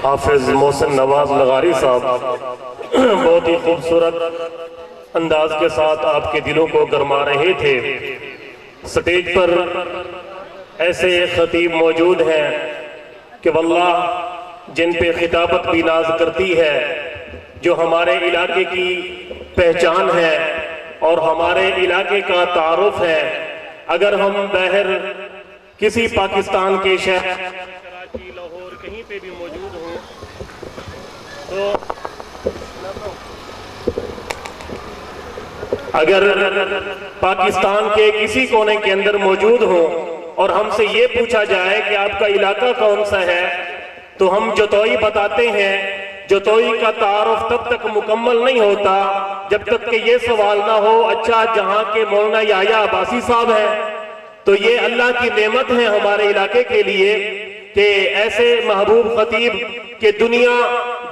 हाफिज मोहसिन नवाज लगारी साहब बहुत ही खूबसूरत अंदाज के साथ आपके दिलों को गरमा रहे थे। स्टेज पर ऐसे खतीब मौजूद हैं कि वल्लाह जिन पे खिताबत भी नाज करती है, जो हमारे इलाके की पहचान है और हमारे इलाके का तारुफ है। अगर हम बाहर किसी पाकिस्तान के शहर कराची, लाहौर कहीं पे भी मौजूद हों तो अगर पाकिस्तान के किसी कोने के अंदर मौजूद हो और हमसे ये पूछा जाए कि आपका इलाका कौन सा है, तो हम जतोई बताते हैं। जतोई का तारुफ तब तक मुकम्मल नहीं होता जब तक कि ये सवाल ना हो, अच्छा जहां के मौलाना याह्या अब्बासी साहब हैं, तो ये अल्लाह की नेमत है हमारे इलाके के लिए कि ऐसे महबूब खतीब के दुनिया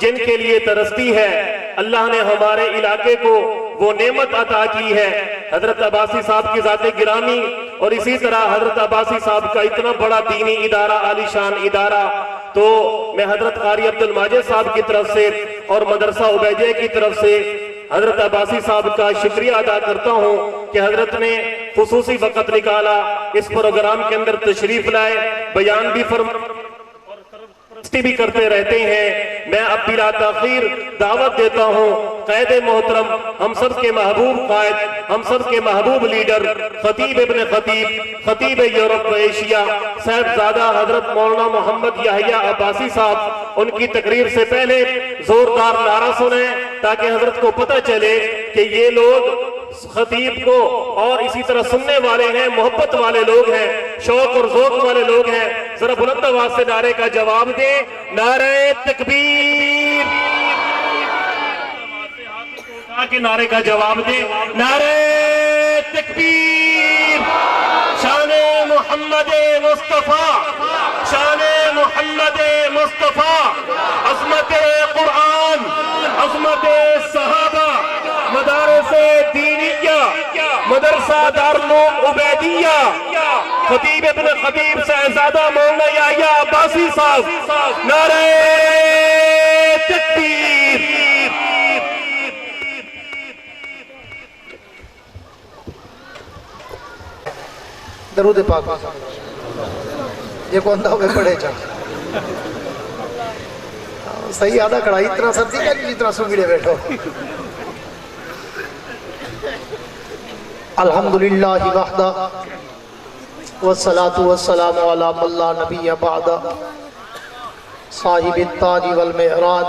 जिनके लिए तरसती है, अल्लाह ने हमारे इलाके को वो नेमत अता की है। हजरत अब्बासी साहब की जाते गिरामी और इसी तरह हजरत अब्बासी साहब का इतना बड़ा दीनी इदारा, आलीशान इदारा, तो मैं हजरत कारी अब्दुल माजिद साहब की तरफ से और मदरसा उबैदिया की तरफ से हजरत अब्बासी साहब का शुक्रिया अदा करता हूँ कि हजरत ने खुसूसी वक़्त निकाला, इस प्रोग्राम के अंदर तशरीफ लाए, बयान भी भी करते रहते हैं। मैं अब बिला ताखीर दावत देता हूँ क़ैदे मोहतरम, हम सब के महबूब कायद, हम सब के महबूब लीडर, खतीब इब्न खतीब, खतीब यूरोप व एशिया, साहिबजादा हजरत मौलाना मोहम्मद याह्या अब्बासी साहब, उनकी तकरीर से पहले जोरदार नारा सुने ताकि हजरत को पता चले कि ये लोग खतीब को और इसी तरह सुनने वाले हैं, मोहब्बत वाले लोग हैं, शौक और ज़ौक़ वाले लोग हैं। जरा बुलंद आवाज से नारे का जवाब दें, नारे तकबीर के नारे का जवाब दें, नारे तकबीर। शाने मोहम्मद मुस्तफा, शाने मोहम्मद मुस्तफा, अज़मत कुरान, अज़मत सहाबा, मदारसे दीनिया, मदरसा दारुल उबैदिया, खतीब इब्न खतीब साहिबजादा मौलाना याह्या अब्बासी साहब, नारे तकबीर। दरूद पाक ये कौन था वे पढ़े जा सही आधा खड़ा, इतना सर्दी का जितना सुंगड़े बैठो। अल्हम्दुलिल्लाहि वहदा वस्सलातु वस्सलामु अला मन ला नबिय्य बअदा साहिबित ताज वल मेराज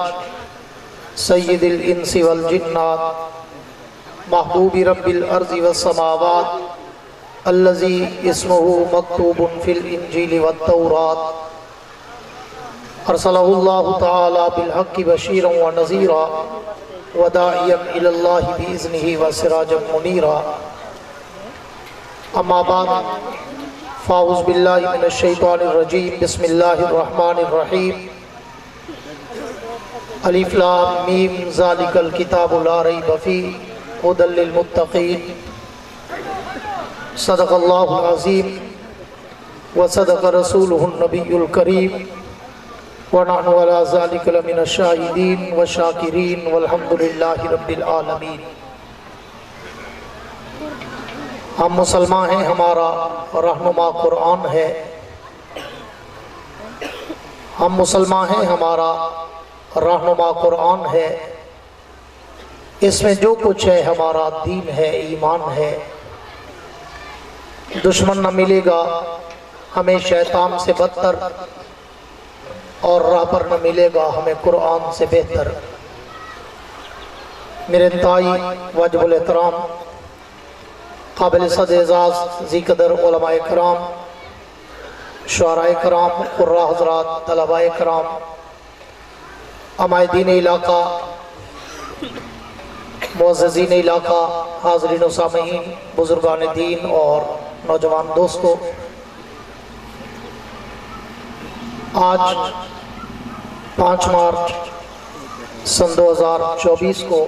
सय्यिदिल इंसी वल जिन्नात महबूबी रब्बिल अर्ज़ि वस समावात अल्लज़ी इस्मुहु मक्तूबुन फिल इंजील वत तौरात अरसलहुल्लाहु तआला बिल हक़्क़ि बशीरन व नज़ीरा व दाइयन इलल्लाहि बिइज़्निहि व सिराजन मुनीरा। अम्मा बाद फ़ाऊज़ बिल्लाहि मिनश शैतानिर रजीम, बिस्मिल्लाहिर रहमानिर रहीम। अलिफ लाम मीम, ज़ालिकल किताबु ला रैब फ़ीह हुदल लिल मुत्तक़ीन। सदक़ल्लाहुल अज़ीम व सदक़ रसूलुहुन नबियुल करीम व नहनु अला ज़ालिका लमिनश शाहिदीन व शाकिरीन वल्हम्दुलिल्लाहि रब्बिल आलमीन। हम मुसलमान हैं, हमारा रहनुमा कुरान है। हम मुसलमान हैं, हमारा रहनुमा कुरान है। इसमें जो कुछ है हमारा दीन है, ईमान है। दुश्मन न मिलेगा हमें शैतान से बदतर, और राह पर न मिलेगा हमें कुरान से बेहतर। मेरे ताई वाजिबुल एहतराम काबिल सद-ए-एज़ाज़ ज़ी-क़दर उलमाए कराम, शुअराए कराम, क़ुर्रा हज़रात, तलबाए कराम, अमायदीन इलाका, मुअज़्ज़िज़ीन इलाका, हाज़रीन व सामीईन, बुज़ुर्गान दीन और नौजवान दोस्तों, आज 5 मार्च सन 2024 को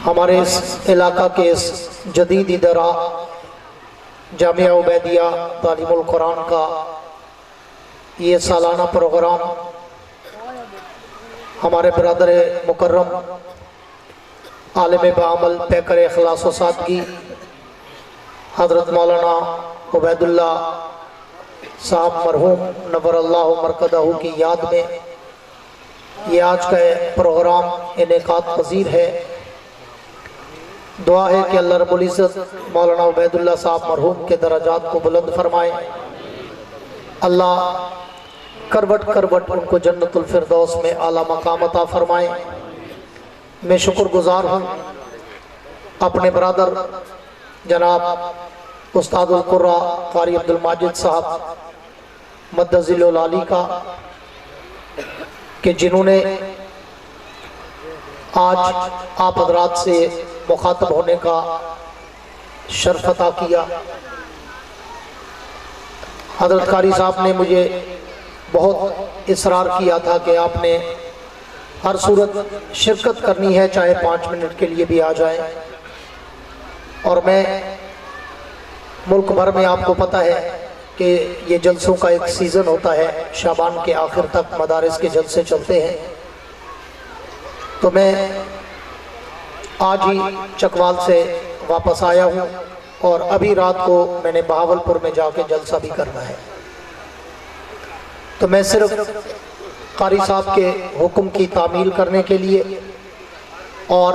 हमारे इस इलाका के इस जदीद इदारा जामिया उबैदिया तालीमुल कुरान का ये सालाना प्रोग्राम हमारे बरदर मुकर्रम आलिम बामल पैकर इखलास व सादगी हज़रत मौलाना उबैदुल्ला साहब मरहूम नव्वरल्लाहु मरकदहू की याद में ये आज का प्रोग्राम इनेकात पजीर है। दुआ है कि अल्लाह रब्बुल इज़्ज़त मौलाना उबैदुल्ला साहब मरहूम के दराजात को बुलंद फरमाए। अल्लाह करवट करवट उनको जन्नतुल फिरदौस में आला मकाम अता फरमाए। मैं शुक्रगुजार हूँ अपने बरादर जनाब उस्तादुल कुर्रा कारी अब्दुल माजिद साहब मद्दज़िल आली का कि जिन्होंने आज आप हज़रात से मुखातब होने का शर्फ अता किया। हज़रत कारी साहब ने मुझे बहुत इसरार किया था कि आपने हर सूरत शिरकत करनी है, चाहे 5 मिनट के लिए भी आ जाए। और मैं मुल्क भर में आपको पता है कि ये जलसों का एक सीज़न होता है, शाबान के आखिर तक मदारिस के जलसे चलते हैं। तो मैं आज ही चकवाल से वापस आया हूँ और अभी रात को मैंने बहावलपुर में जाके जलसा भी करना है। तो मैं सिर्फ कारी साहब के हुक्म की तामील करने के लिए और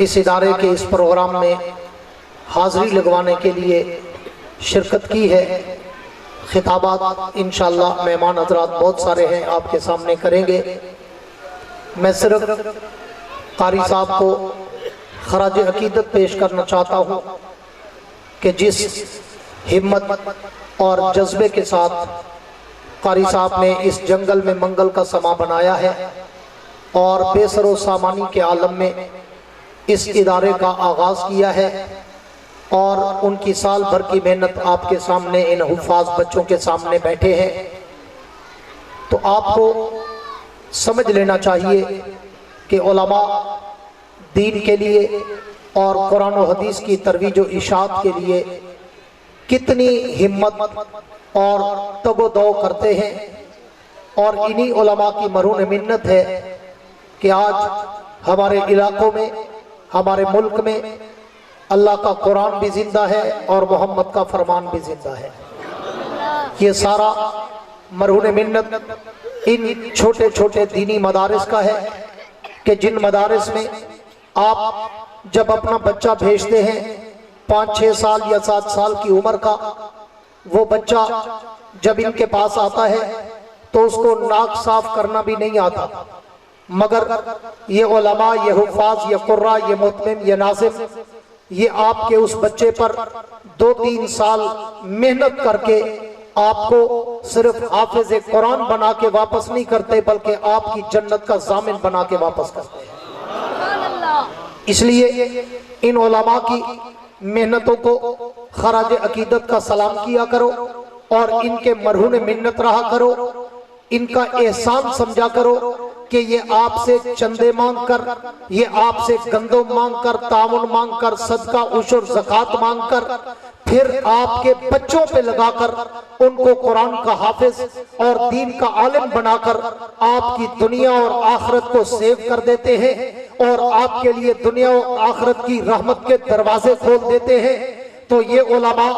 इस इदारे के इस प्रोग्राम में हाज़िरी लगवाने के लिए शिरकत की है। खिताबात इंशाअल्लाह मेहमान हज़रात बहुत सारे हैं, आपके सामने करेंगे। मैं सिर्फ कारी साहब को खराज अकीदत पेश करना चाहता हूँ कि जिस हिम्मत और जज्बे के साथ कारी साहब ने इस जंगल में मंगल का समा बनाया है और बेसरो सामानी के आलम में इस इदारे का आगाज़ किया है और उनकी साल भर की मेहनत आपके सामने इन हुफ़ाज़ बच्चों के सामने बैठे हैं। तो आपको समझ लेना चाहिए कि उलमा दीन के लिए और कुरान और हदीस की तरवीज और इशाअत के लिए कितनी हिम्मत और तगो-दो करते हैं। और इन्हीं उलमा की मरून मिन्नत है कि आज हमारे इलाकों में, हमारे मुल्क में अल्लाह का कुरान भी जिंदा है और मोहम्मद का फरमान भी जिंदा है। ये सारा मरून मिन्नत इन छोटे छोटे दीनी मदारिस का है कि जिन मदारिस में आप जब अपना बच्चा भेजते हैं 5-6 साल या 7 साल की उम्र का, वो बच्चा जब इनके पास आता है तो उसको नाक साफ करना भी नहीं आता, मगर ये उलमा, ये हुफ़ाज़, ये कुर्रा, ये मुतमिम, ये नाज़िम, ये आपके उस बच्चे पर 2-3 साल मेहनत करके आपको सिर्फ हाफिज़ कुरान बना के वापस नहीं करते, बल्कि आपकी जन्नत का जामिन बना के वापस करते हैं। इसलिए इन उलमा की मेहनतों को खराज अकीदत का सलाम किया करो और इनके मरहून मिन्नत रहा करो, इनका एहसान समझा करो कि ये आपसे चंदे मांग कर, ये आपसे गंदम मांग कर, तामुन मांग कर, सदका उशर ज़कात मांग कर, फिर आपके बच्चों पे लगाकर उनको कुरान का हाफिज और दीन का आलिम बनाकर आपकी दुनिया और आखिरत को सेव कर देते हैं और आपके लिए दुनिया और आखिरत की रहमत के दरवाजे खोल देते हैं। तो ये उलमा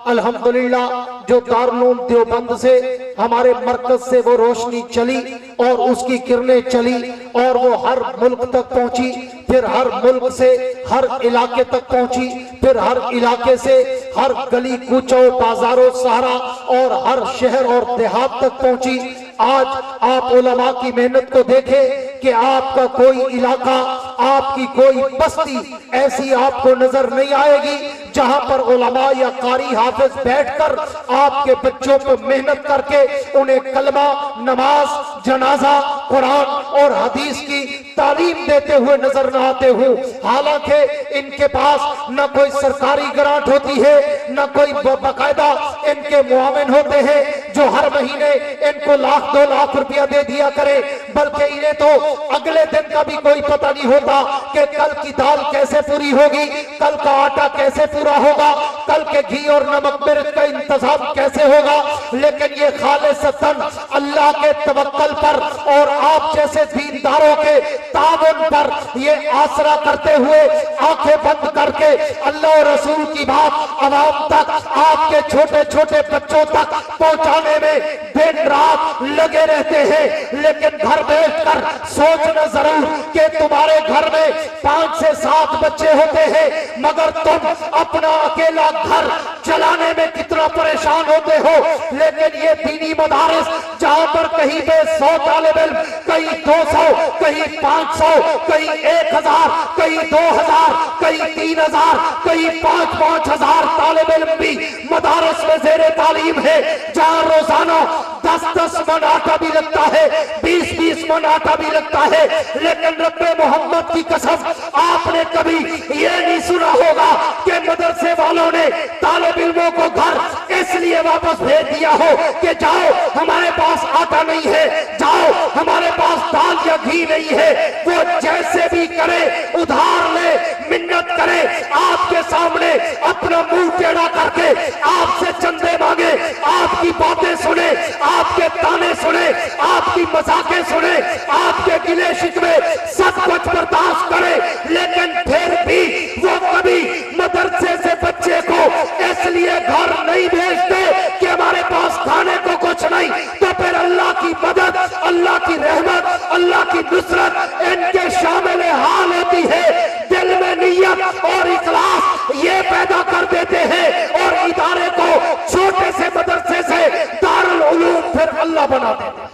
अल्हम्दुलिल्लाह जो दारुल देवबंद से, हमारे मरकज से वो रोशनी चली और उसकी किरणें चली और वो हर मुल्क तक पहुंची, फिर हर मुल्क से हर इलाके तक पहुंची, फिर हर इलाके से हर गली कूचों, बाजारों, सहारा और हर शहर और देहात तक पहुंची। आज आप उलमा की मेहनत को देखें कि आपका कोई इलाका, आपकी कोई बस्ती ऐसी आपको नजर नहीं आएगी जहां पर उलमा या कारी हाफिज बैठकर आपके बच्चों को मेहनत करके उन्हें कलमा, नमाज, जनाजा कुरान और हदीस की तालीम देते हुए नजर न आते हूँ। हालांकि इनके पास न कोई सरकारी ग्रांट होती है, न कोई बाकायदा इनके मुआविन होते हैं जो हर महीने इनको लाख 2 लाख रुपया दे दिया करे, बल्कि इन्हें तो अगले दिन का भी कोई पता नहीं होता कि कल की दाल कैसे पूरी होगी, कल का आटा कैसे पूरा होगा, कल के घी और नमक मिर्च का इंतजाम कैसे होगा। लेकिन ये खालिसतन अल्लाह के तवक्कल पर और आप जैसे दीनदारों के ताबन पर ये आसरा करते हुए आंखें बंद करके अल्लाह और रसूल की बात अवाम तक, आपके छोटे छोटे बच्चों तक पहुंचाने में दिन रात लगे रहते हैं। लेकिन घर बैठकर सोचना जरूर कि तुम्हारे घर में 5 से 7 बच्चे होते हैं, मगर तुम अपना अकेला घर चलाने में कितना परेशान होते हो। लेकिन ये दीनी मदारिस जहां पर कहीं पे 100 तालिब इल्म, कहीं 200, कहीं 500, कहीं 1000, कहीं 2000, कहीं 3000, कहीं 5-5 हजार तालिब इल्म भी मदारिस में ज़ेरे तालीम है, जहां रोजाना 10-10 मन आटा भी लगता है, 20-20 मन आटा भी लगता है। लेकिन रब्बे मोहम्मद की कसम, आपने कभी ये नहीं सुना होगा कि मदरसे वालों ने तालिब इल्मों को घर इसलिए वापस भेज दिया हो कि जाओ हमारे पास आटा नहीं है, जाओ हमारे पास दाल या घी नहीं है। वो जैसे भी करे, उधार ले, मिन्नत करे, आपके सामने अपना मुंह टेढ़ा करके आपसे चंदे मांगे, आपकी बातें सुने, आपके ताने सुने, आपकी मजाकें सुने, आपके गिले शिकवे सब कुछ बर्दाश्त करे, लेकिन फिर भी वो कभी मदरसे से बच्चे को इसलिए घर नहीं भेजते कि हमारे पास खाने को कुछ नहीं। तो फिर अल्लाह की मदद, अल्लाह की रहमत, अल्लाह की नुसरत इनके शामिल हाल होती है। दिल में नियत और इखलास ये पैदा कर देते हैं और इदारे को छोटे से मदरसे से दारुल उलूम फिर अल्लाह बना देते हैं।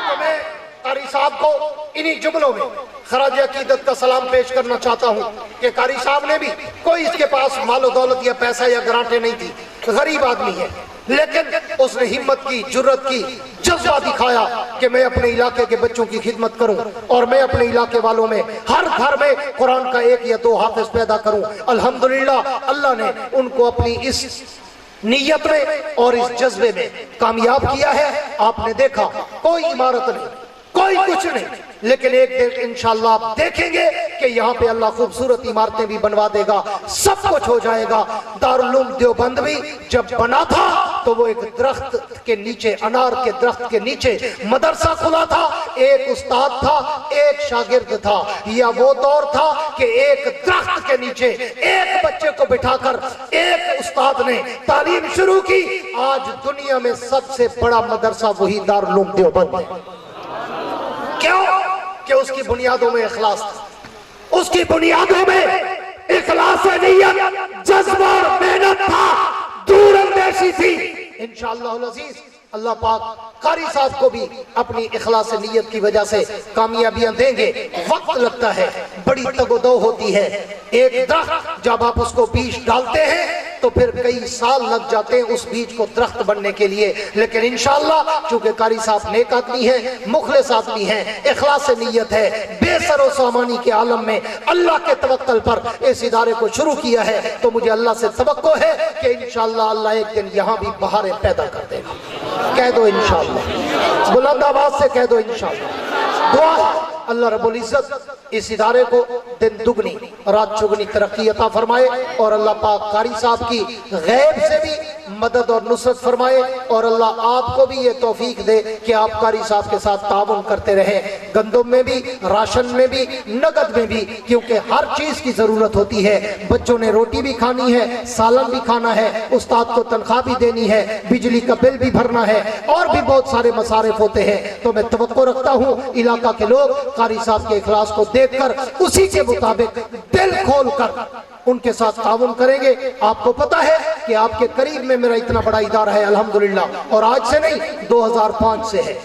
तो मैं कारी साहब को इन्हीं जुमलों में खराज अकीदत का सलाम पेश करना चाहता हूँ कि कारी साहब ने भी, कोई इसके पास मालो दौलत या पैसा या ग्रांटें नहीं थी, गरीब आदमी है, लेकिन उसने हिम्मत की, जुर्रत की, जज्बा दिखाया कि मैं अपने इलाके के बच्चों की खिदमत करूं और मैं अपने इलाके वालों में हर घर में कुरान का 1 या 2 हाफिज पैदा करूं। अल्हम्दुलिल्लाह अल्लाह ने उनको अपनी इस नीयत में और इस जज्बे में कामयाब किया है। आपने देखा कोई इमारत नहीं, कोई कुछ नहीं, लेकिन एक दिन इंशाअल्लाह आप देखेंगे कि यहाँ पे अल्लाह खूबसूरत इमारतें भी बनवा देगा, सब कुछ हो जाएगा। दारुल उलूम देवबंद भी जब बना था तो वो एक दरख्त के नीचे, अनार के दरख्त के नीचे मदरसा खुला था, एक उस्ताद था, एक शागिर्द था। या वो दौर था कि एक दरख्त के नीचे एक बच्चे को बिठाकर एक उस्ताद ने तालीम शुरू की। आज दुनिया में सबसे बड़ा मदरसा वही दारुल उलूम देवबंद है। क्यों? कि उसकी बुनियादों में इखलास था, उसकी बुनियादों में इखलास नियत, जज्बा और मेहनत था, दूरंदेशी थी। इंशाअल्लाह अज़ीज अल्लाह पाक कारी साहब को भी अपनी इखलास नियत की वजह से कामयाबियां देंगे। वक्त लगता है, बड़ी तगोदो होती है। एक दरख्त जब आप उसको बीज डालते हैं तो फिर कई साल लग जाते हैं उस बीज को दरख्त बनने के लिए। लेकिन इंशाअल्लाह चूंकि कारी साहब नेक आदमी है, मुखलिस आदमी है, इखलास नियत है, बेसरो सामानी के आलम में अल्लाह के तवक्कल पर इस इदारे को शुरू किया है, तो मुझे अल्लाह से तवक्को है कि इंशाअल्लाह अल्लाह एक दिन यहाँ भी बहारें पैदा कर देगा। कह दो इंशाअल्लाह, बुलंद आवाज से कह दो इंशाअल्लाह। दुआ है अल्लाह रब्बुल इज्जत इस इदारे को दिन दुगनी रात चौगुनी तरक्की अता फरमाए और अल्लाह पाक कारी साहब की गैब से भी मदद और नुसरत फरमाए और अल्लाह आपको भी ये तौफीक दे कि आप कारी साहब के साथ ताउन करते रहे, गंदम में भी, राशन में भी, नगद में भी, क्योंकि हर चीज की जरूरत होती है। बच्चों ने रोटी भी खानी है, सालन भी खाना है, उस्ताद को तनख्वाह भी देनी है, बिजली का बिल भी भरना है और भी बहुत सारे मसारिफ होते हैं। तो मैं तवक्को रखता हूँ इलाका के लोग कारी साहब के इखलास को देखकर उसी के मुताबिक दिल खोल कर उनके साथ ताउन करेंगे। आपको पता है कि आपके करीब में मेरा इतना बड़ा इदारा है अल्हम्दुलिल्लाह, और आज से नहीं 2005 से है,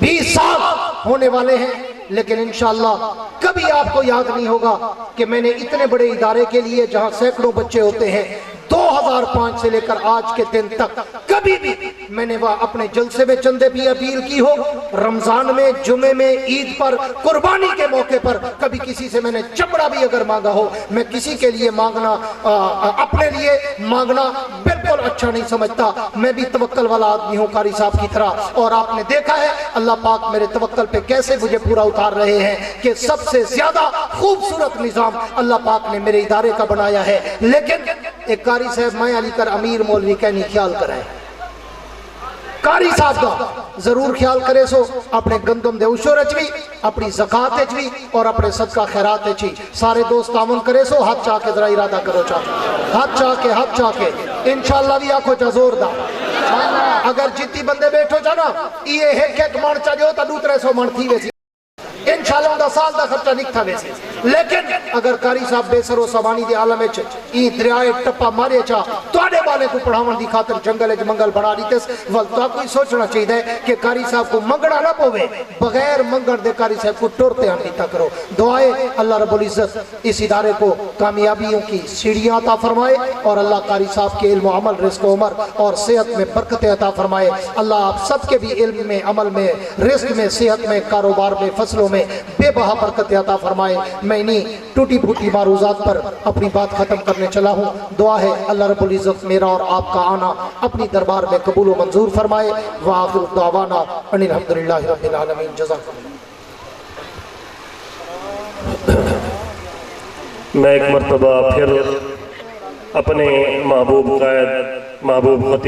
20 साल होने वाले हैं। लेकिन इंशाअल्लाह कभी आपको याद नहीं होगा कि मैंने इतने बड़े इदारे के लिए, जहां सैकड़ों बच्चे होते हैं, 2005 से लेकर आज के दिन तक कभी भी मैंने वह अपने जलसे में चंदे भी अपील की हो, रमजान में, जुमे में, ईद पर, कुर्बानी के मौके पर कभी किसी से मैंने चमड़ा भी अगर मांगा हो, मैं किसी के लिए मांगना, अपने लिए मांगना बिल्कुल अच्छा नहीं समझता। मैं भी तवक्कल वाला आदमी हूँ कारी साहब की तरह, और आपने देखा है अल्लाह पाक मेरे तवक्कल पे कैसे मुझे पूरा उतार रहे हैं कि सबसे ज्यादा खूबसूरत निजाम अल्लाह पाक ने मेरे इदारे का बनाया है। लेकिन एक कारी साहब मैं अली कर अमीर मौलवी कहनी ख्याल कराए, कारी साहब का जरूर ख्याल करे सो अपने गंदम दे उशोरच भी, अपनी ज़कात भी और अपने सदका खैरात भी। सारे दोस्त तावन करे सो, हाथ चाह के जरा इरादा करो, चाह हाथ चाह के इंशाअल्लाह भी आखो चा जोरदार। अगर जितनी बंदे बैठो चा ना ये एक मन चाहिए तो दूसरे 100 मन थी वैसी इंशाअल्लाह उनका साल का खर्चा नहीं था वैसे। लेकिन अगर कारी साहब बेसरो सवानी के आलम ई दरियाए टप्पा मारे चा तोड़े बाले को पढ़ावन की खातिर जंगल मंगल बना दी वल तो कोई सोचना चाहिए कि कारी साहब को मंगना ना पवे, बगैर मंगण दे कारी साहब को टुरते आनी ता करो। दुआए अल्लाह रब्बुल इज्जत इस इदारे को कामयाबियों की सीढ़ियां अता फरमाए और अल्लाह कारी साहब के इल्म अमल, रिज़्क़ उमर और सेहत में बरकतें अता फरमाए। अल्लाह आप सबके भी इल्म में, अमल में, रिज़्क़ में, सेहत में, कारोबार में, फसलों में बेबहा बरकत अता फरमाए। मैं इन्हीं टूटी फूटी मारूजात पर अपनी बात खत्म करने चला हूँ। दुआ है अल्लाह रब्बुल इज्जत मेरा और आपका आना अपनी दरबार में कबूल व मंजूर फरमाए। व आखिरु दावाना अनिल हम्दुलिल्लाहि रब्बिल आलमीन। जज़ाकुमुल्लाह। मैं एक मरतबा फिर अपने महबूब कायद, महबूब खतीब